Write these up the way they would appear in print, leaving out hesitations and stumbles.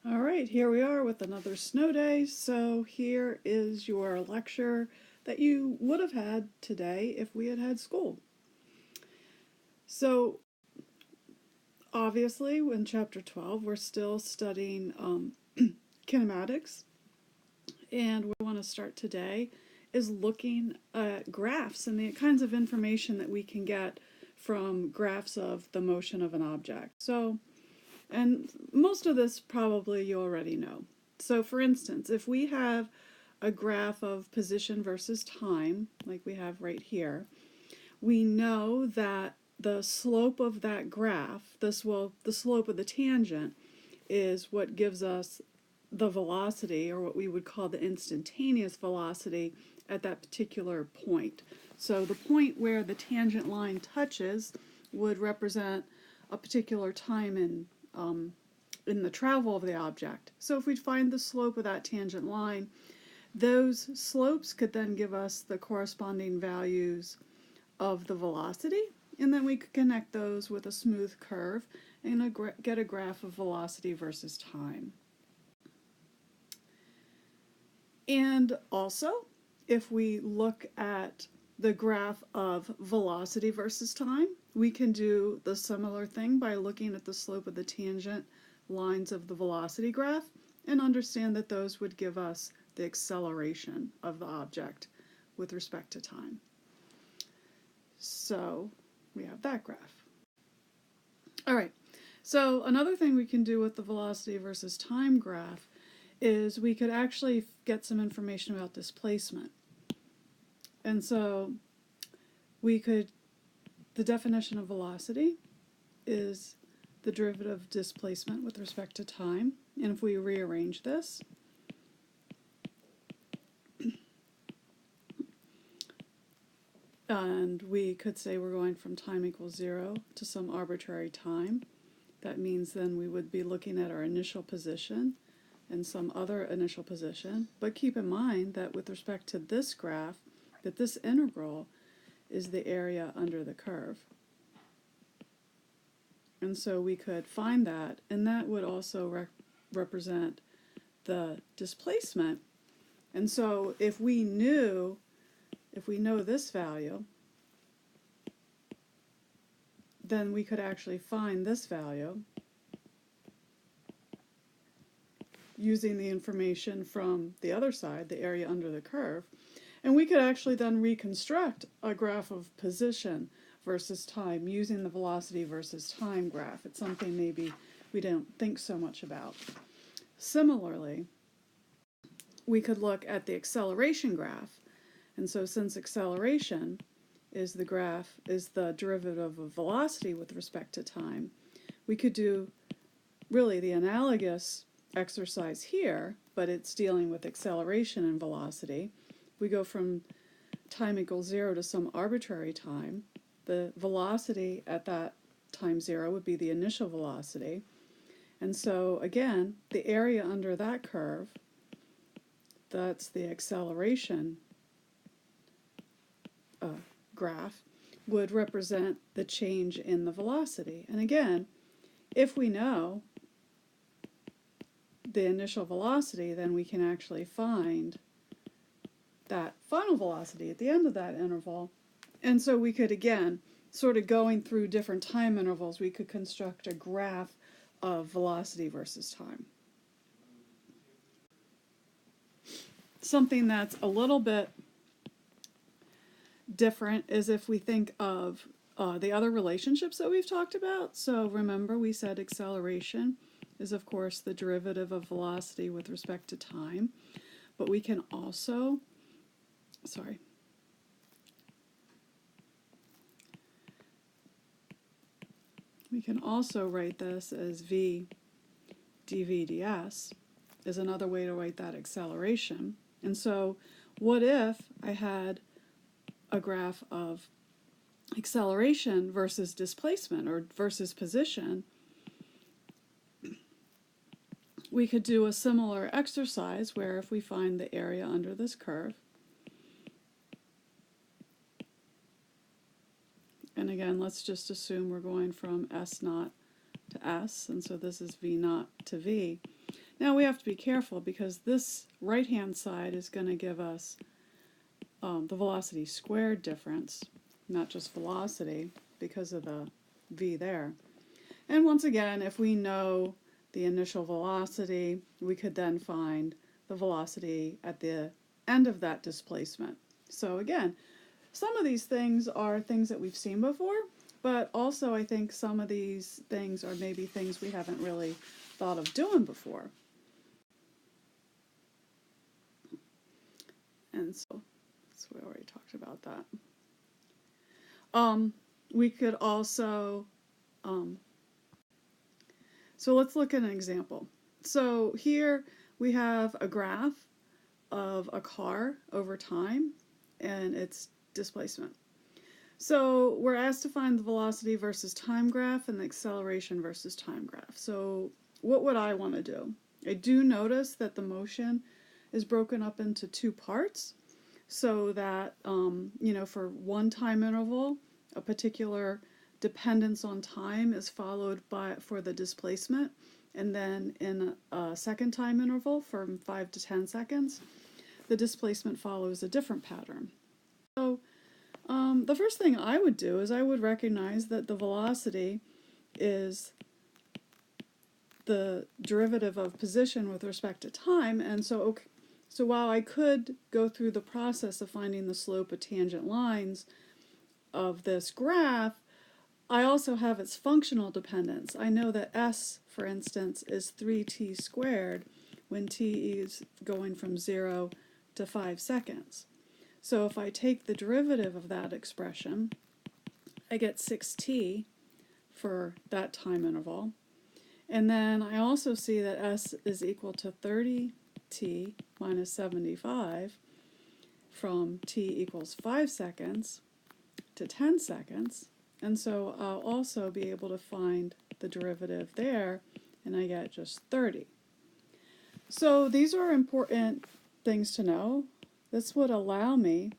All right, here we are with another snow day. So here is your lecture that you would have had today if we had had school. So obviously in chapter 12 we're still studying kinematics, and what we want to start today is looking at graphs and the kinds of information that we can get from graphs of the motion of an object. And most of this probably you already know. So for instance, if we have a graph of position versus time, like we have right here, we know that the slope of that graph, the slope of the tangent, is what gives us the velocity, or what we would call the instantaneous velocity at that particular point. So the point where the tangent line touches would represent a particular time in the travel of the object. So if we find the slope of that tangent line, those slopes could then give us the corresponding values of the velocity, and then we could connect those with a smooth curve and get a graph of velocity versus time. And also, if we look at the graph of velocity versus time, we can do the similar thing by looking at the slope of the tangent lines of the velocity graph and understand that those would give us the acceleration of the object with respect to time. So we have that graph. All right, so another thing we can do with the velocity versus time graph is we could actually get some information about displacement. And so the definition of velocity is the derivative of displacement with respect to time. And if we rearrange this, and we could say we're going from time equals 0 to some arbitrary time, that means then we would be looking at our initial position and some other initial position. But keep in mind that with respect to this graph, that this integral is the area under the curve. And so we could find that, and that would also represent the displacement. And so if we know this value, then we could actually find this value using the information from the other side, the area under the curve. And we could actually then reconstruct a graph of position versus time using the velocity versus time graph. It's something maybe we don't think so much about. Similarly, we could look at the acceleration graph. And so since acceleration is the derivative of velocity with respect to time, we could do really the analogous exercise here, but it's dealing with acceleration and velocity. We go from time equals 0 to some arbitrary time. The velocity at that time 0 would be the initial velocity. And so again, the area under that curve, that's the acceleration graph, would represent the change in the velocity. And again, if we know the initial velocity, then we can actually find that final velocity at the end of that interval. And so we could, again, sort of going through different time intervals, we could construct a graph of velocity versus time. Something that's a little bit different is if we think of the other relationships that we've talked about. So remember, we said acceleration is, of course, the derivative of velocity with respect to time. But we can also, we can also write this as v dv ds is another way to write that acceleration. And so what if I had a graph of acceleration versus displacement, or versus position? We could do a similar exercise where if we find the area under this curve, and again, let's just assume we're going from S naught to S, and so this is V naught to V. Now we have to be careful because this right-hand side is going to give us the velocity squared difference, not just velocity, because of the v there. And once again, if we know the initial velocity, we could then find the velocity at the end of that displacement. So again, some of these things are things that we've seen before, but also I think some of these things are maybe things we haven't really thought of doing before. And so we already talked about that. We could also, so let's look at an example. So here we have a graph of a car over time and its displacement. So we're asked to find the velocity versus time graph and the acceleration versus time graph. So what would I want to do? I do notice that the motion is broken up into two parts, so that, for one time interval, a particular dependence on time is followed by for the displacement, and then in a second time interval from 5 to 10 seconds, the displacement follows a different pattern. So the first thing I would do is I would recognize that the velocity is the derivative of position with respect to time, and so while I could go through the process of finding the slope of tangent lines of this graph, I also have its functional dependence. I know that s, for instance, is 3t squared when t is going from 0 to 5 seconds. So if I take the derivative of that expression, I get 6t for that time interval. And then I also see that s is equal to 30t minus 75 from t equals 5 seconds to 10 seconds. And so I'll also be able to find the derivative there, and I get just 30. So these are important things to know. This would allow me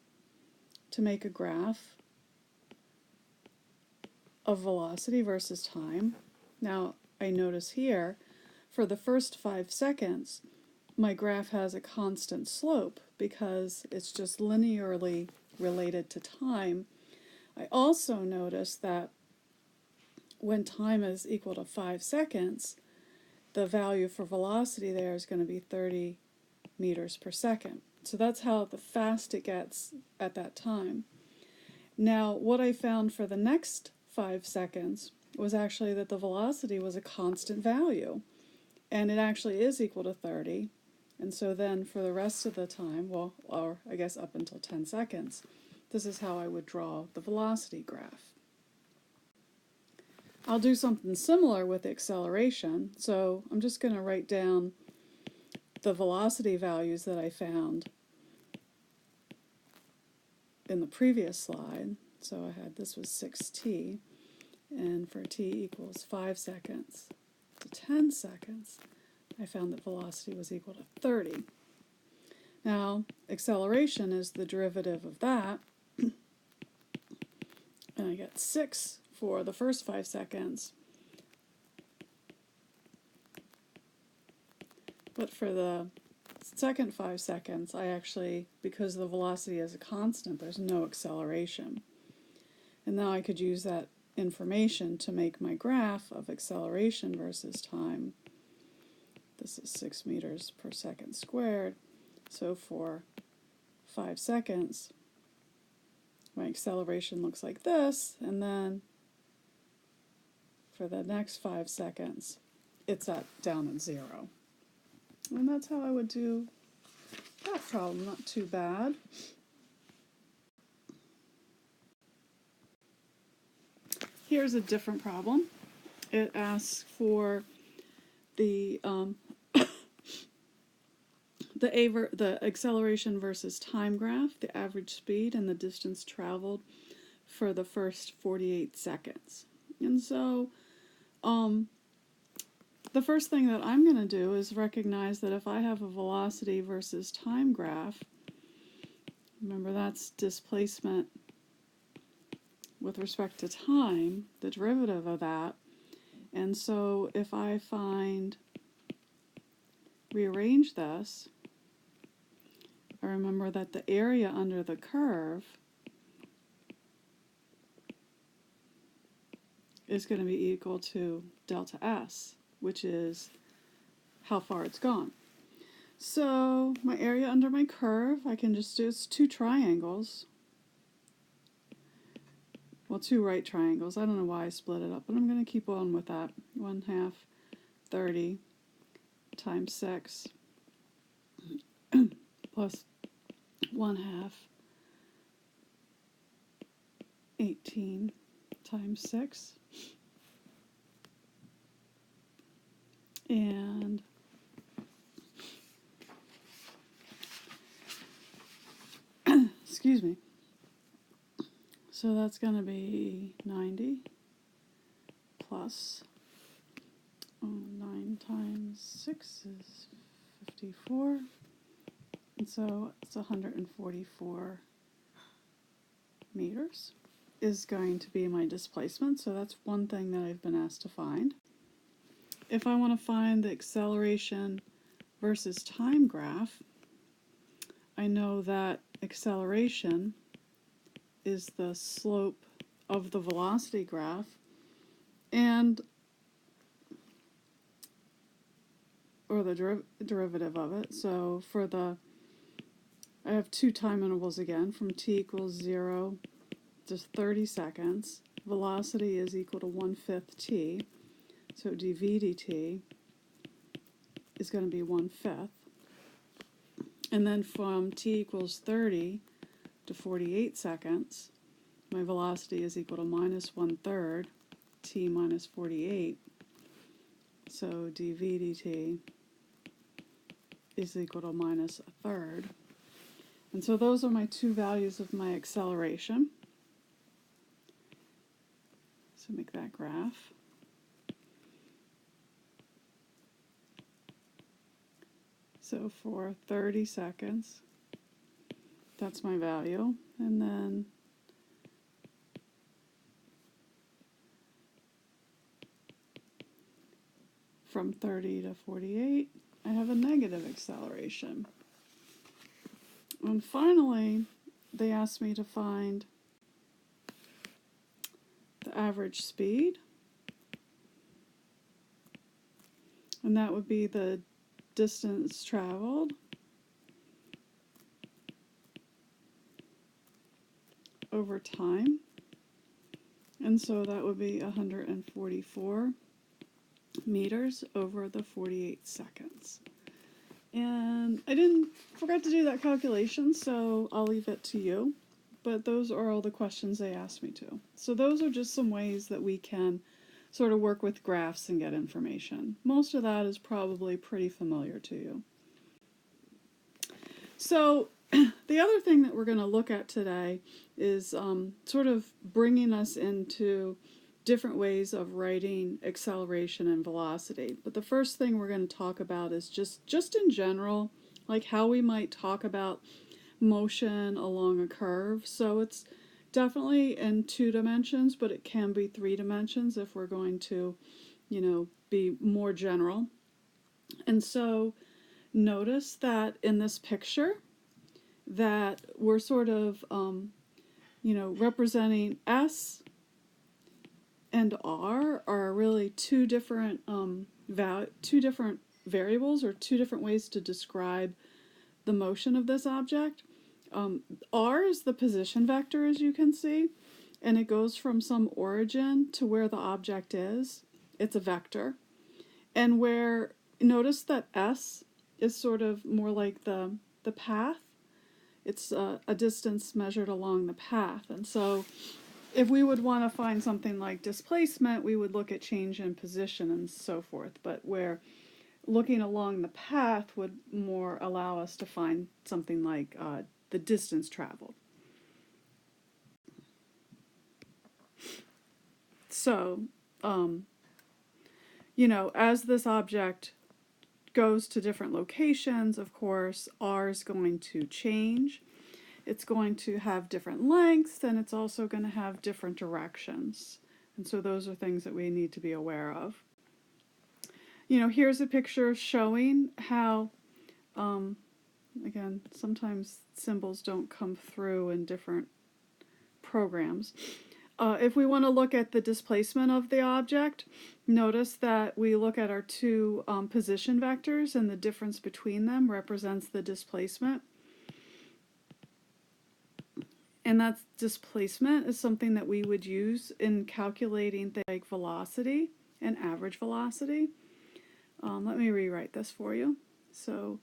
to make a graph of velocity versus time. Now I notice here, for the first 5 seconds, my graph has a constant slope because it's just linearly related to time. I also notice that when time is equal to 5 seconds, the value for velocity there is going to be 30 meters per second. So that's how fast it gets at that time. Now, what I found for the next 5 seconds was actually that the velocity was a constant value, and it actually is equal to 30. And so then for the rest of the time, well, or I guess up until 10 seconds, this is how I would draw the velocity graph. I'll do something similar with the acceleration. So I'm just going to write down the velocity values that I found in the previous slide. So I had, this was 6t, and for t equals 5 seconds to 10 seconds, I found that velocity was equal to 30. Now, acceleration is the derivative of that, and I get 6 for the first 5 seconds. But for the second 5 seconds, I actually, because the velocity is a constant, there's no acceleration. And now I could use that information to make my graph of acceleration versus time. This is 6 meters per second squared. So for 5 seconds, my acceleration looks like this, and then for the next 5 seconds, it's down at 0. And that's how I would do that problem. Not too bad. Here's a different problem. It asks for the the acceleration versus time graph, the average speed, and the distance traveled for the first 48 seconds. And so the first thing that I'm going to do is recognize that if I have a velocity versus time graph, remember that's displacement with respect to time, the derivative of that. And so if I find rearrange this, I remember that the area under the curve is going to be equal to delta S, which is how far it's gone. So my area under my curve, I can just do, it's two triangles. Well, two right triangles. I don't know why I split it up, but I'm going to keep on with that. 1/2 30 times 6 plus 1/2 18 times 6. And excuse me. So that's going to be 90 plus 9 times 6 is 54. And so it's 144 meters is going to be my displacement. So that's one thing that I've been asked to find. If I want to find the acceleration versus time graph, I know that acceleration is the slope of the velocity graph, and or the derivative of it. So for the, I have two time intervals again, from t equals 0 to 30 seconds. Velocity is equal to 1/5 t, so dv dt is going to be 1/5. And then from t equals 30 to 48 seconds, my velocity is equal to minus 1/3 t minus 48. So dv dt is equal to minus 1/3. And so those are my two values of my acceleration. So make that graph. So for 30 seconds, that's my value. And then from 30 to 48, I have a negative acceleration. And finally, they asked me to find the average speed. And that would be the distance traveled over time. And so that would be 144 meters over the 48 seconds. And I forgot to do that calculation, so I'll leave it to you. But those are all the questions they asked me to. So those are just some ways that we can sort of work with graphs and get information. Most of that is probably pretty familiar to you. So the other thing that we're going to look at today is sort of bringing us into different ways of writing acceleration and velocity. But the first thing we're going to talk about is just in general, like how we might talk about motion along a curve. So it's definitely in 2 dimensions, but it can be 3 dimensions if we're going to, be more general. And so notice that in this picture that we're sort of, representing S and R are really two different variables or two different ways to describe the motion of this object. R is the position vector, as you can see, and it goes from some origin to where the object is. It's a vector. And notice that S is sort of more like the path. It's a distance measured along the path. And so if we would want to find something like displacement, we would look at change in position and so forth. But where looking along the path would more allow us to find something like the distance traveled. So, as this object goes to different locations, of course, R is going to change. It's going to have different lengths, and it's also going to have different directions. And so those are things that we need to be aware of. Here's a picture showing how, again, sometimes symbols don't come through in different programs. If we want to look at the displacement of the object, notice that we look at our two position vectors, and the difference between them represents the displacement. And that displacement is something that we would use in calculating things like velocity and average velocity. Let me rewrite this for you. So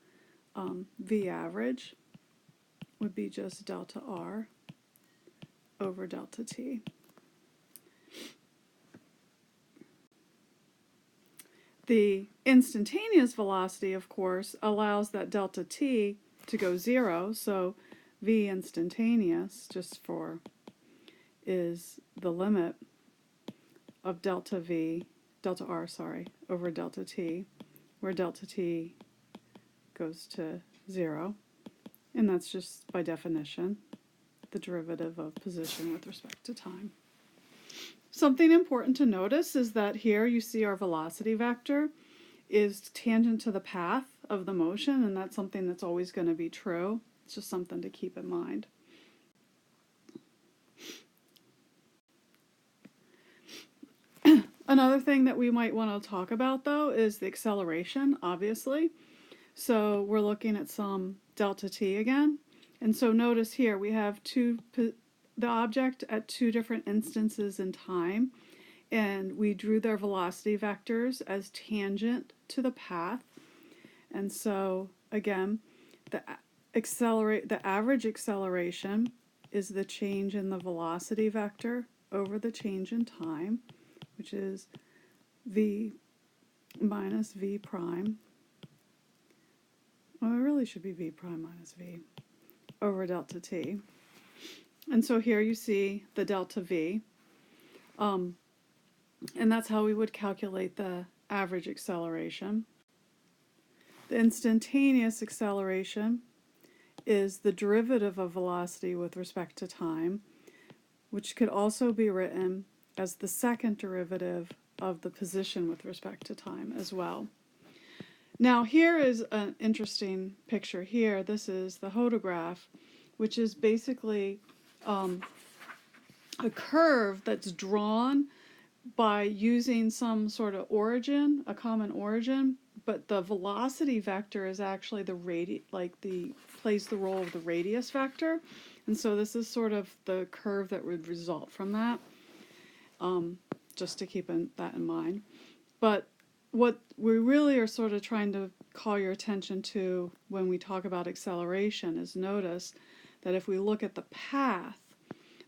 V average would be just delta R over delta T. The instantaneous velocity, of course, allows that delta T to go 0, so V instantaneous, is the limit of delta R, over delta T, where delta T goes to 0, and that's just by definition the derivative of position with respect to time. Something important to notice is that here you see our velocity vector is tangent to the path of the motion, and that's something that's always going to be true. It's just something to keep in mind. Another thing that we might want to talk about, though, is the acceleration, obviously. So we're looking at some delta t again. And so notice here we have the object at two different instances in time, and we drew their velocity vectors as tangent to the path. And so again, the average acceleration is the change in the velocity vector over the change in time, which is v minus v prime. Well, it really should be v prime minus v over delta t. And so here you see the delta v, and that's how we would calculate the average acceleration. The instantaneous acceleration is the derivative of velocity with respect to time, which could also be written as the second derivative of the position with respect to time as well. Now here is an interesting picture here. This is the hodograph, which is basically a curve that's drawn by using some sort of origin, a common origin, but the velocity vector is actually plays the role of the radius vector. And so this is sort of the curve that would result from that, just to keep that in mind. But what we really are sort of trying to call your attention to when we talk about acceleration is notice that if we look at the path,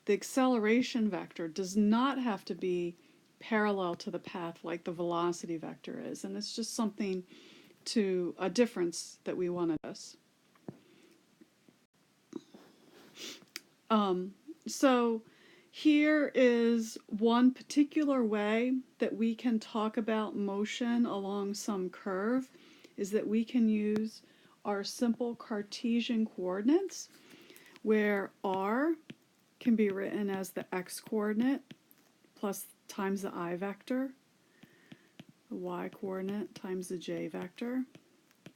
the acceleration vector does not have to be parallel to the path like the velocity vector is. And it's just something a difference that we want to notice. So here is one particular way that we can talk about motion along some curve, is that we can use our simple Cartesian coordinates, where r can be written as the x-coordinate plus times the I vector, the y-coordinate times the j vector,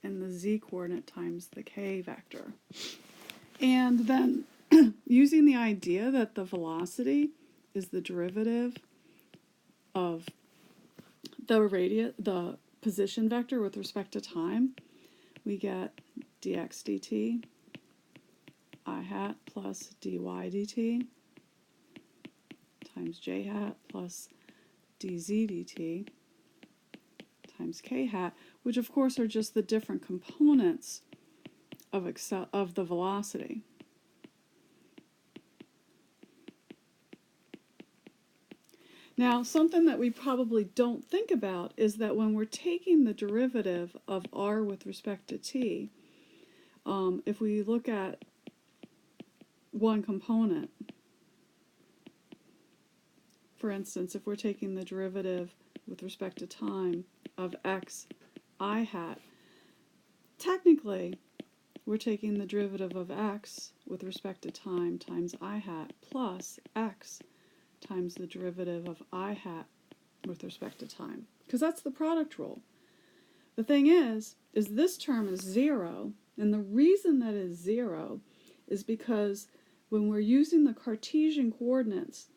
and the z-coordinate times the k vector. And then using the idea that the velocity is the derivative of the position vector with respect to time, we get dx dt I hat plus dy dt times j hat plus dz dt times k hat, which of course are just the different components of the velocity. Now, something that we probably don't think about is that when we're taking the derivative of r with respect to t, if we look at one component, for instance, if we're taking the derivative with respect to time of x I hat, technically we're taking the derivative of x with respect to time times I hat plus x times the derivative of I hat with respect to time, because that's the product rule. The thing is this term is 0, and the reason that is 0 is because when we're using the Cartesian coordinates,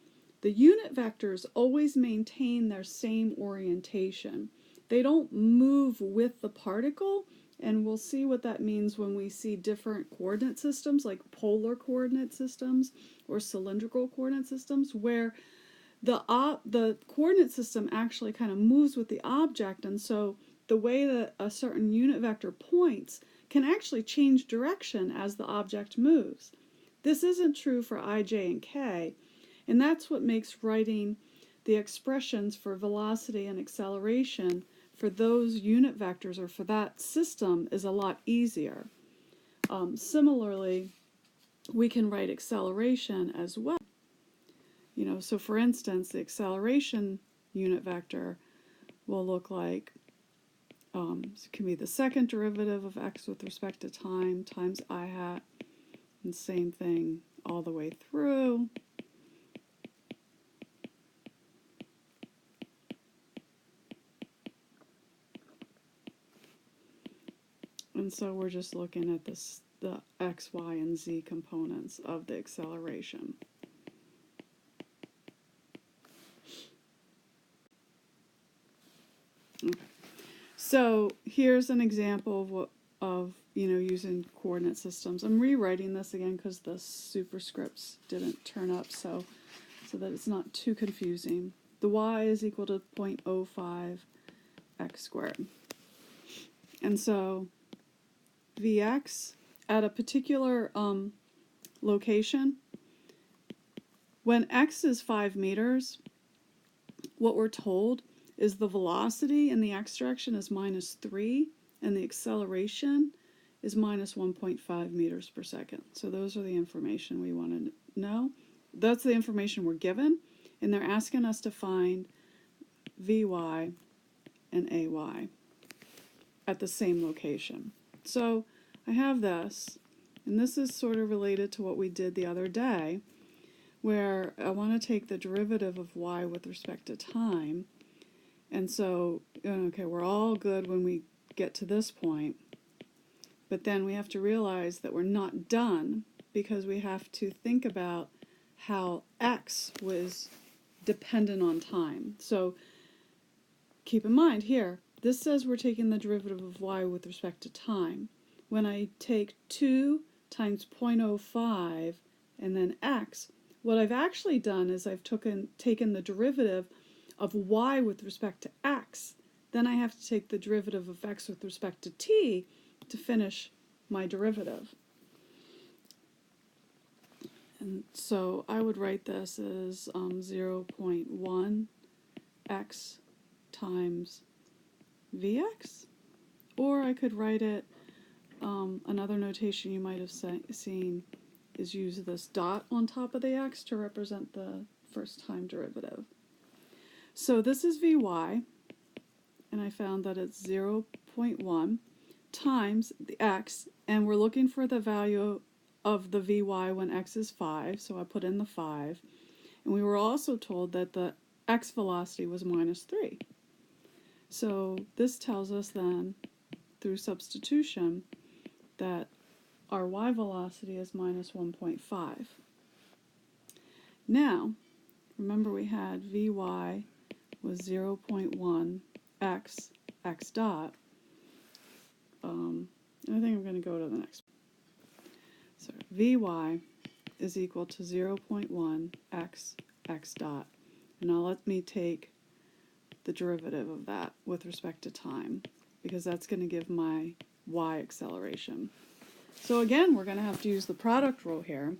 the unit vectors always maintain their same orientation. They don't move with the particle, and we'll see what that means when we see different coordinate systems, like polar coordinate systems or cylindrical coordinate systems, where the coordinate system actually kind of moves with the object, and so the way that a certain unit vector points can actually change direction as the object moves. This isn't true for I, j, and k, and that's what makes writing the expressions for velocity and acceleration for those unit vectors or for that system is a lot easier. Similarly, we can write acceleration as well. So for instance, the acceleration unit vector will look like, it can be the second derivative of x with respect to time times I hat, and same thing all the way through. And so we're just looking at the x, y, and z components of the acceleration. Okay. So here's an example of using coordinate systems. I'm rewriting this again because the superscripts didn't turn up, so that it's not too confusing. The y is equal to 0.05 x squared. And so Vx at a particular location, when x is 5 meters, what we're told is the velocity in the x direction is -3, and the acceleration is -1.5 meters per second. So those are the information we want to know. That's the information we're given, and they're asking us to find Vy and Ay at the same location. So I have this, and this is sort of related to what we did the other day, where I want to take the derivative of y with respect to time. And so, okay, we're all good when we get to this point, but then we have to realize that we're not done, because we have to think about how x was dependent on time. So keep in mind here, this says we're taking the derivative of y with respect to time. When I take 2 times 0.05 and then x, what I've actually done is I've taken the derivative of y with respect to x. Then I have to take the derivative of x with respect to t to finish my derivative. And so I would write this as 0.1 x times Vx, or I could write it, another notation you might have seen is use this dot on top of the x to represent the first time derivative. So this is Vy, and I found that it's 0.1 times the x, and we're looking for the value of the Vy when x is 5, so I put in the 5, and we were also told that the x velocity was -3. So this tells us then, through substitution, that our y velocity is -1.5. Now, remember we had Vy was 0.1 x dot. I think I'm going to go to the next one. So Vy is equal to 0.1 x dot. And now let me take the derivative of that with respect to time, because that's going to give my y acceleration. So again, we're going to have to use the product rule here.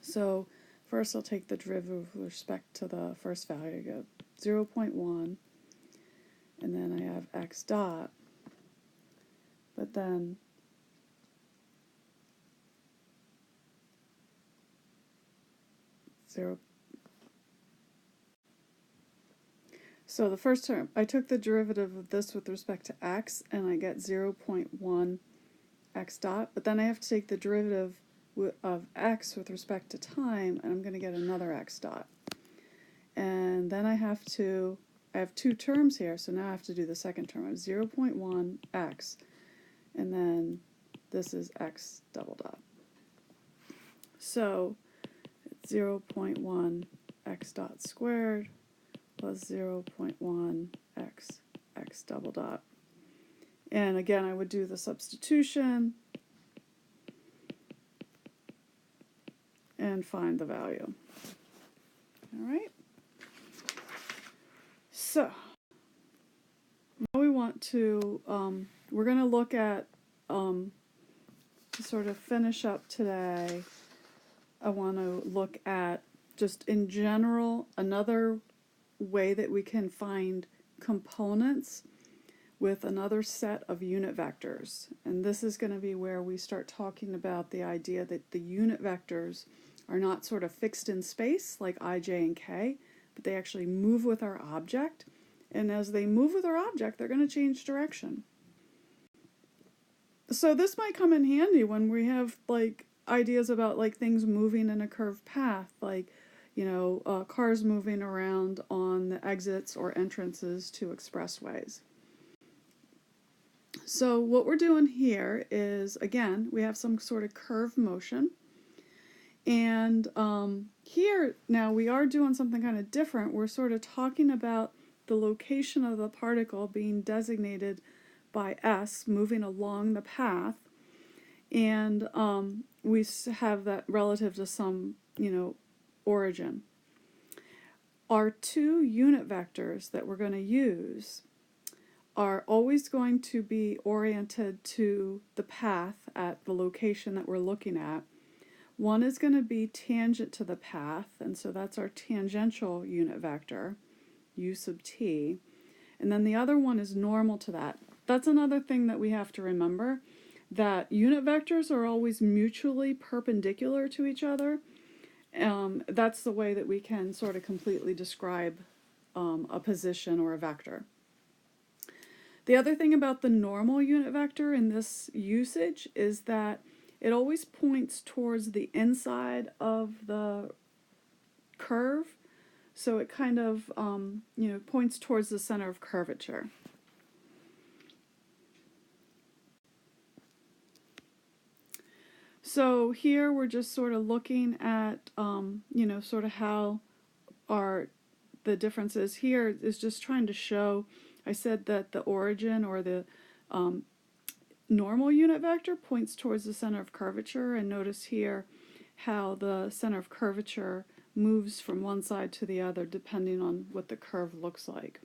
So first I'll take the derivative with respect to the first value. I go 0.1, and then I have x dot, but then zero. So the first term, I took the derivative of this with respect to x, and I get 0.1 x dot, but then I have to take the derivative of x with respect to time, and I'm going to get another x dot. And then I have to I have two terms here, so now I have to do the second term. I have 0.1 x, and then this is x double dot. So it's 0.1 x dot squared plus 0.1 x double dot. And again, I would do the substitution and find the value. All right. So now we want to, we're going to look at, to sort of finish up today, I want to look at just in general another way that we can find components with another set of unit vectors. And this is going to be where we start talking about the idea that the unit vectors are not sort of fixed in space like I, j, and k, but they actually move with our object. And as they move with our object, they're going to change direction. So this might come in handy when we have like ideas about like things moving in a curved path, like, you know, cars moving around on the exits or entrances to expressways. So what we're doing here is, again, we have some sort of curved motion. And here, now we are doing something kind of different. We're sort of talking about the location of the particle being designated by S, moving along the path. And we have that relative to some, you know, origin. Our two unit vectors that we're going to use are always going to be oriented to the path at the location that we're looking at. One is going to be tangent to the path, and so that's our tangential unit vector, u sub t. And then the other one is normal to that. That's another thing that we have to remember, that unit vectors are always mutually perpendicular to each other. That's the way that we can sort of completely describe a position or a vector. The other thing about the normal unit vector in this usage is that it always points towards the inside of the curve, so it kind of you know, points towards the center of curvature. So here we're just sort of looking at you know, sort of how the differences here is just trying to show. I said that the origin or the normal unit vector points towards the center of curvature, and notice here how the center of curvature moves from one side to the other depending on what the curve looks like.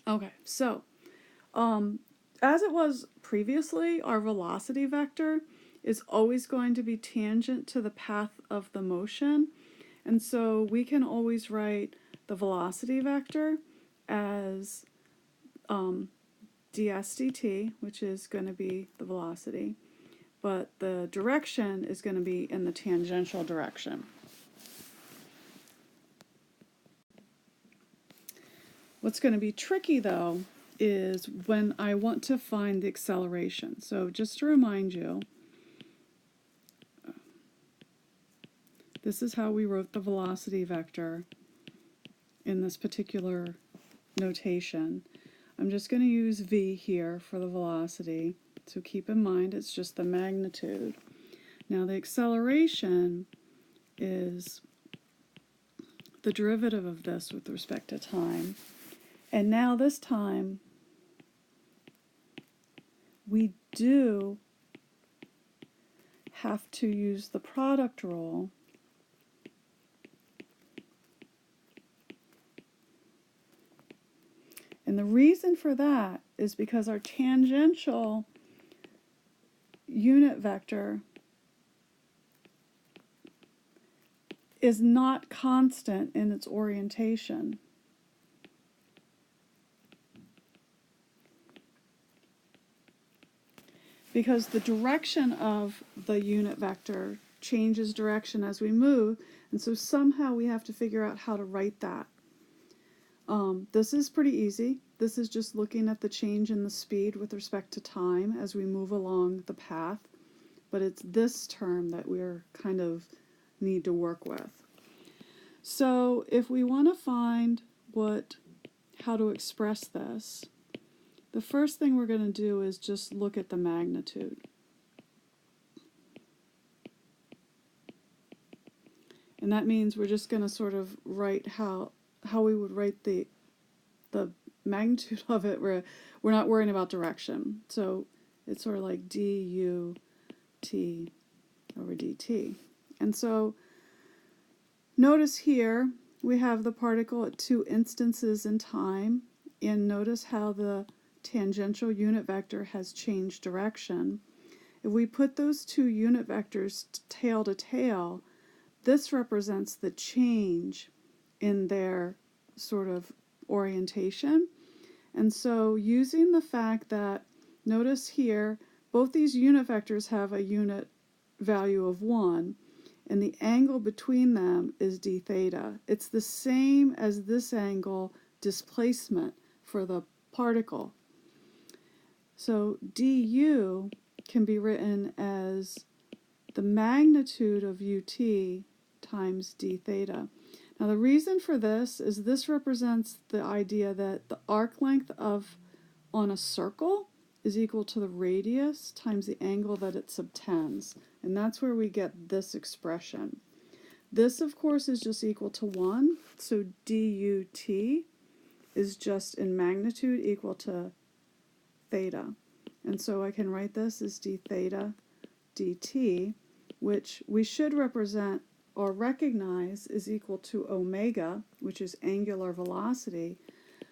Okay, so as it was previously, our velocity vector is always going to be tangent to the path of the motion, and so we can always write the velocity vector as ds dt, which is going to be the velocity, but the direction is going to be in the tangential direction. What's going to be tricky though is when I want to find the acceleration. So just to remind you, this is how we wrote the velocity vector in this particular notation. I'm just going to use v here for the velocity, so keep in mind it's just the magnitude. Now the acceleration is the derivative of this with respect to time. And now this time we do have to use the product rule . And the reason for that is because our tangential unit vector is not constant in its orientation. Because the direction of the unit vector changes direction as we move, and so somehow we have to figure out how to write that. This is pretty easy. This is just looking at the change in the speed with respect to time as we move along the path, but it's this term that we're kind of need to work with. So if we want to find how to express this, the first thing we're going to do is just look at the magnitude. And that means we're just going to sort of write how we would write the magnitude of it. We're not worrying about direction. So it's sort of like du t over dt. And so notice here we have the particle at 2 instances in time, and notice how the tangential unit vector has changed direction. If we put those 2 unit vectors tail to tail, this represents the change in their sort of orientation. And so using the fact that, notice here, both these unit vectors have a unit value of 1, and the angle between them is d theta. It's the same as this angle displacement for the particle. So du can be written as the magnitude of ut times d theta. Now the reason for this is this represents the idea that the arc length on a circle is equal to the radius times the angle that it subtends. And that's where we get this expression. This, of course, is just equal to 1. So dut is just in magnitude equal to theta. And so I can write this as d theta dt, which we should represent or recognize is equal to omega, which is angular velocity,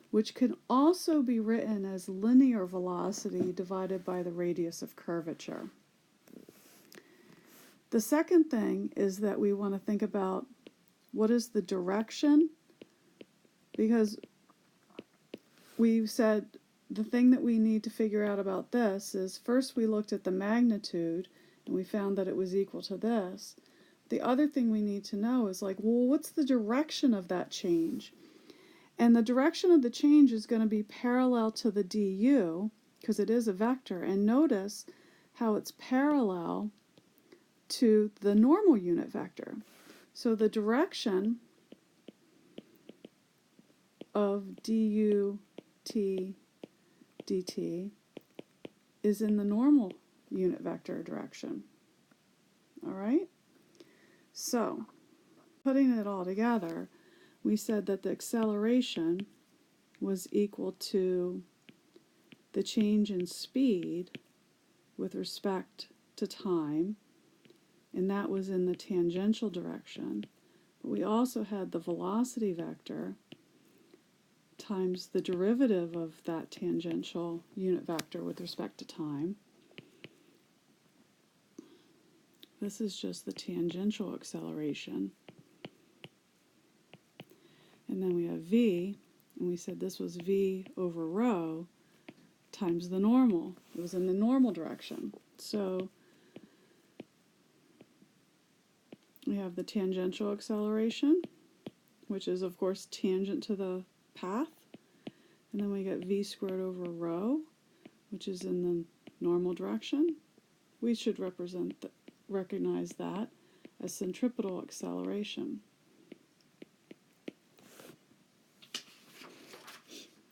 which can also be written as linear velocity divided by the radius of curvature. The second thing is that we want to think about what is the direction, because we've said the thing that we need to figure out about this is first we looked at the magnitude and we found that it was equal to this. The other thing we need to know is like, well, what's the direction of that change? And the direction of the change is going to be parallel to the du, because it is a vector. And notice how it's parallel to the normal unit vector. So the direction of du t dt is in the normal unit vector direction. All right? So, putting it all together, we said that the acceleration was equal to the change in speed with respect to time, and that was in the tangential direction. But we also had the velocity vector times the derivative of that tangential unit vector with respect to time. This is just the tangential acceleration. And then we have v, and we said this was v over rho times the normal. It was in the normal direction. So we have the tangential acceleration, which is, of course, tangent to the path. And then we get v squared over rho, which is in the normal direction. We should recognize that as centripetal acceleration.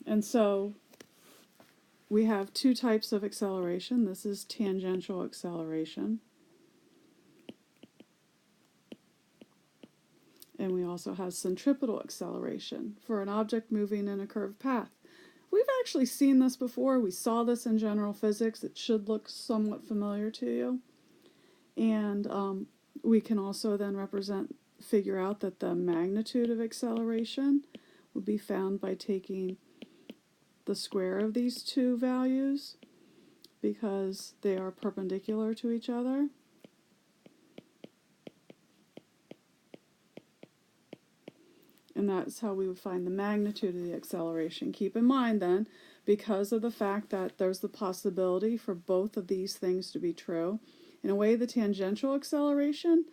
And so we have 2 types of acceleration. This is tangential acceleration. And we also have centripetal acceleration for an object moving in a curved path. We've actually seen this before. We saw this in general physics. It should look somewhat familiar to you. And we can also then figure out that the magnitude of acceleration will be found by taking the square of these 2 values because they are perpendicular to each other. And that's how we would find the magnitude of the acceleration. Keep in mind then, because of the fact that there's the possibility for both of these things to be true, in a way the tangential acceleration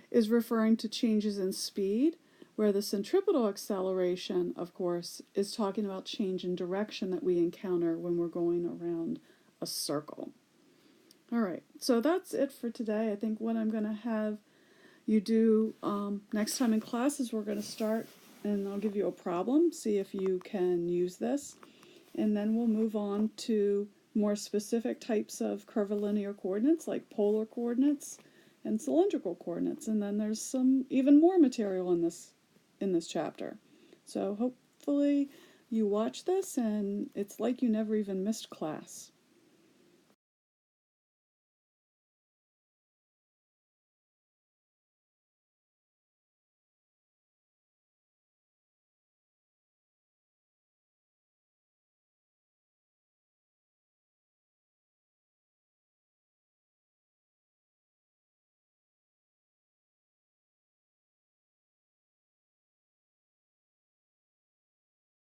is referring to changes in speed, where the centripetal acceleration, of course, is talking about change in direction that we encounter when we're going around a circle. All right, so that's it for today. I think what I'm going to have you do next time in class is we're going to start and I'll give you a problem, see if you can use this, and then we'll move on to more specific types of curvilinear coordinates like polar coordinates and cylindrical coordinates, and then there's some even more material in this chapter. So hopefully you watch this and it's like you never even missed class.